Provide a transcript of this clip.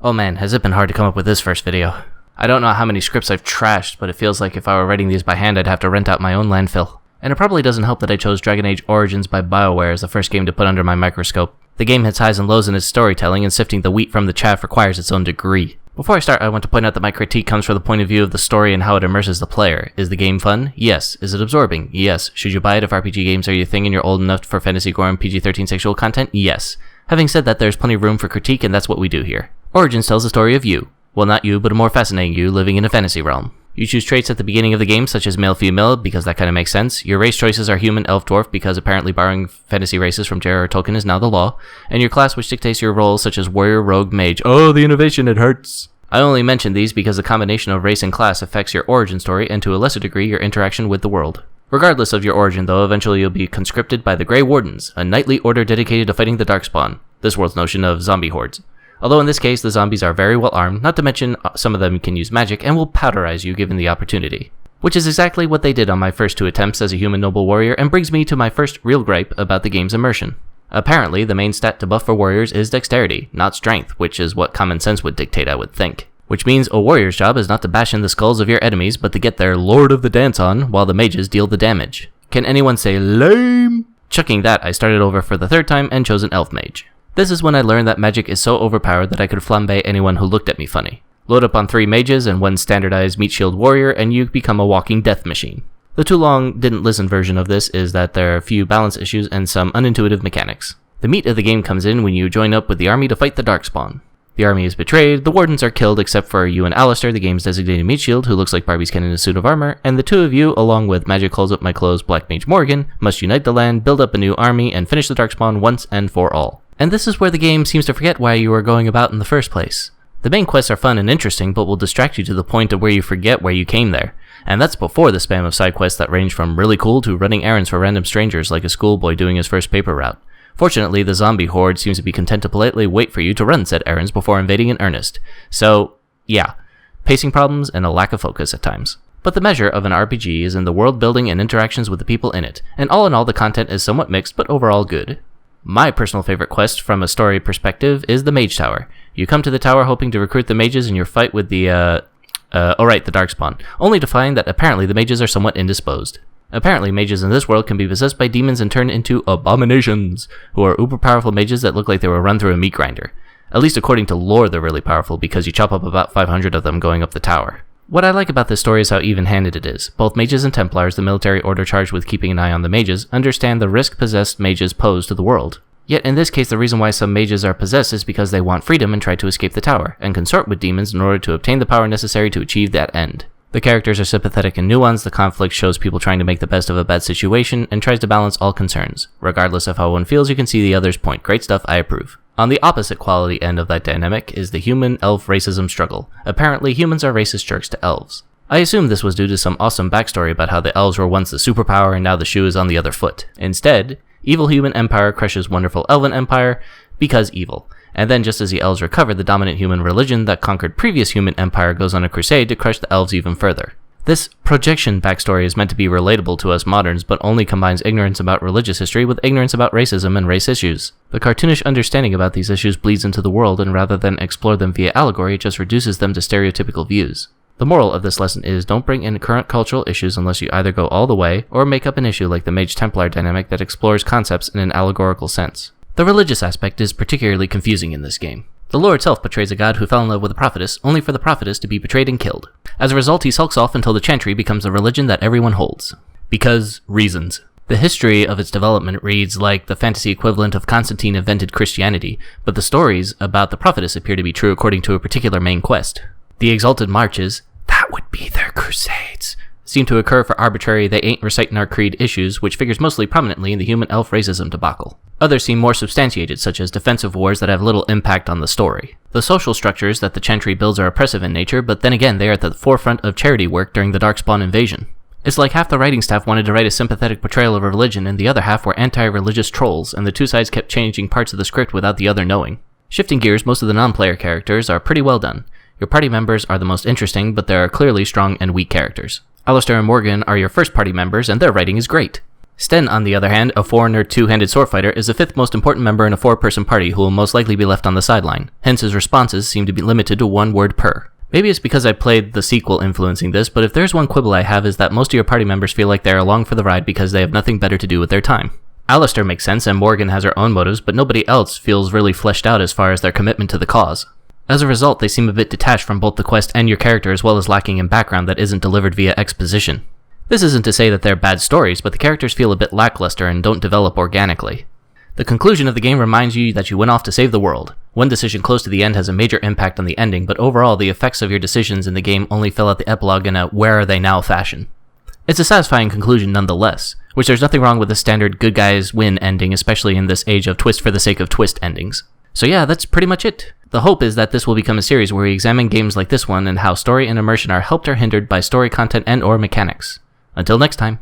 Oh man, has it been hard to come up with this first video. I don't know how many scripts I've trashed, but it feels like if I were writing these by hand I'd have to rent out my own landfill. And it probably doesn't help that I chose Dragon Age Origins by BioWare as the first game to put under my microscope. The game hits highs and lows in its storytelling, and sifting the wheat from the chaff requires its own degree. Before I start, I want to point out that my critique comes from the point of view of the story and how it immerses the player. Is the game fun? Yes. Is it absorbing? Yes. Should you buy it if RPG games are your thing and you're old enough for fantasy gore and PG-13 sexual content? Yes. Having said that, there's plenty of room for critique, and that's what we do here. Origins tells the story of you. Well, not you, but a more fascinating you living in a fantasy realm. You choose traits at the beginning of the game, such as male-female, because that kind of makes sense. Your race choices are human, elf, dwarf, because apparently borrowing fantasy races from J.R.R. Tolkien is now the law. And your class, which dictates your roles, such as warrior, rogue, mage. Oh, the innovation, it hurts! I only mention these because the combination of race and class affects your origin story, and to a lesser degree, your interaction with the world. Regardless of your origin, though, eventually you'll be conscripted by the Grey Wardens, a knightly order dedicated to fighting the Darkspawn, this world's notion of zombie hordes. Although in this case, the zombies are very well armed, not to mention some of them can use magic and will powderize you given the opportunity. Which is exactly what they did on my first two attempts as a human noble warrior, and brings me to my first real gripe about the game's immersion. Apparently, the main stat to buff for warriors is dexterity, not strength, which is what common sense would dictate, I would think. Which means a warrior's job is not to bash in the skulls of your enemies, but to get their Lord of the Dance on, while the mages deal the damage. Can anyone say lame? Chucking that, I started over for the third time and chose an elf mage. This is when I learned that magic is so overpowered that I could flambe anyone who looked at me funny. Load up on 3 mages and 1 standardized meat shield warrior and you become a walking death machine. The too long didn't listen version of this is that there are a few balance issues and some unintuitive mechanics. The meat of the game comes in when you join up with the army to fight the Darkspawn. The army is betrayed, the wardens are killed except for you and Alistair, the game's designated meat shield, who looks like Barbie skin in a suit of armor, and the two of you, along with Magic Holds Up My Clothes Black Mage Morgan, must unite the land, build up a new army, and finish the Darkspawn once and for all. And this is where the game seems to forget why you are going about in the first place. The main quests are fun and interesting, but will distract you to the point of where you forget why you came there. And that's before the spam of side quests that range from really cool to running errands for random strangers like a schoolboy doing his first paper route. Fortunately, the zombie horde seems to be content to politely wait for you to run said errands before invading in earnest. So, yeah, pacing problems and a lack of focus at times. But the measure of an RPG is in the world building and interactions with the people in it, and all in all the content is somewhat mixed but overall good. My personal favorite quest from a story perspective is the Mage Tower. You come to the tower hoping to recruit the mages in your fight with the Darkspawn, only to find that apparently the mages are somewhat indisposed. Apparently, mages in this world can be possessed by demons and turned into abominations, who are uber powerful mages that look like they were run through a meat grinder. At least according to lore, they're really powerful because you chop up about 500 of them going up the tower. What I like about this story is how even-handed it is. Both mages and Templars, the military order charged with keeping an eye on the mages, understand the risk possessed mages pose to the world. Yet in this case, the reason why some mages are possessed is because they want freedom and try to escape the tower, and consort with demons in order to obtain the power necessary to achieve that end. The characters are sympathetic and nuanced, the conflict shows people trying to make the best of a bad situation, and tries to balance all concerns. Regardless of how one feels, you can see the other's point. Great stuff, I approve. On the opposite quality end of that dynamic is the human-elf racism struggle. Apparently, humans are racist jerks to elves. I assume this was due to some awesome backstory about how the elves were once the superpower and now the shoe is on the other foot. Instead, evil human empire crushes wonderful elven empire because evil. And then just as the elves recover, the dominant human religion that conquered previous human empire goes on a crusade to crush the elves even further. This projection backstory is meant to be relatable to us moderns, but only combines ignorance about religious history with ignorance about racism and race issues. The cartoonish understanding about these issues bleeds into the world, and rather than explore them via allegory, it just reduces them to stereotypical views. The moral of this lesson is don't bring in current cultural issues unless you either go all the way, or make up an issue like the Mage-Templar dynamic that explores concepts in an allegorical sense. The religious aspect is particularly confusing in this game. The lore itself portrays a god who fell in love with a prophetess, only for the prophetess to be betrayed and killed. As a result, he sulks off until the chantry becomes the religion that everyone holds. Because reasons. The history of its development reads like the fantasy equivalent of Constantine invented Christianity, but the stories about the prophetess appear to be true according to a particular main quest. The exalted marches, that would be their crusades, seem to occur for arbitrary they ain't reciting our creed issues, which figures mostly prominently in the human-elf racism debacle. Others seem more substantiated, such as defensive wars that have little impact on the story. The social structures that the chantry builds are oppressive in nature, but then again they are at the forefront of charity work during the Darkspawn invasion. It's like half the writing staff wanted to write a sympathetic portrayal of religion and the other half were anti-religious trolls, and the two sides kept changing parts of the script without the other knowing. Shifting gears, most of the non-player characters are pretty well done. Your party members are the most interesting, but there are clearly strong and weak characters. Alistair and Morgan are your first party members, and their writing is great. Sten, on the other hand, a foreigner two-handed sword fighter, is the fifth most important member in a four-person party who will most likely be left on the sideline, hence his responses seem to be limited to one word per. Maybe it's because I played the sequel influencing this, but if there's one quibble I have is that most of your party members feel like they're along for the ride because they have nothing better to do with their time. Alistair makes sense and Morgan has her own motives, but nobody else feels really fleshed out as far as their commitment to the cause. As a result, they seem a bit detached from both the quest and your character, as well as lacking in background that isn't delivered via exposition. This isn't to say that they're bad stories, but the characters feel a bit lackluster and don't develop organically. The conclusion of the game reminds you that you went off to save the world. One decision close to the end has a major impact on the ending, but overall the effects of your decisions in the game only fill out the epilogue in a where are they now fashion. It's a satisfying conclusion nonetheless, which there's nothing wrong with the standard good guys win ending, especially in this age of twist for the sake of twist endings. So yeah, that's pretty much it. The hope is that this will become a series where we examine games like this one and how story and immersion are helped or hindered by story content and or mechanics. Until next time.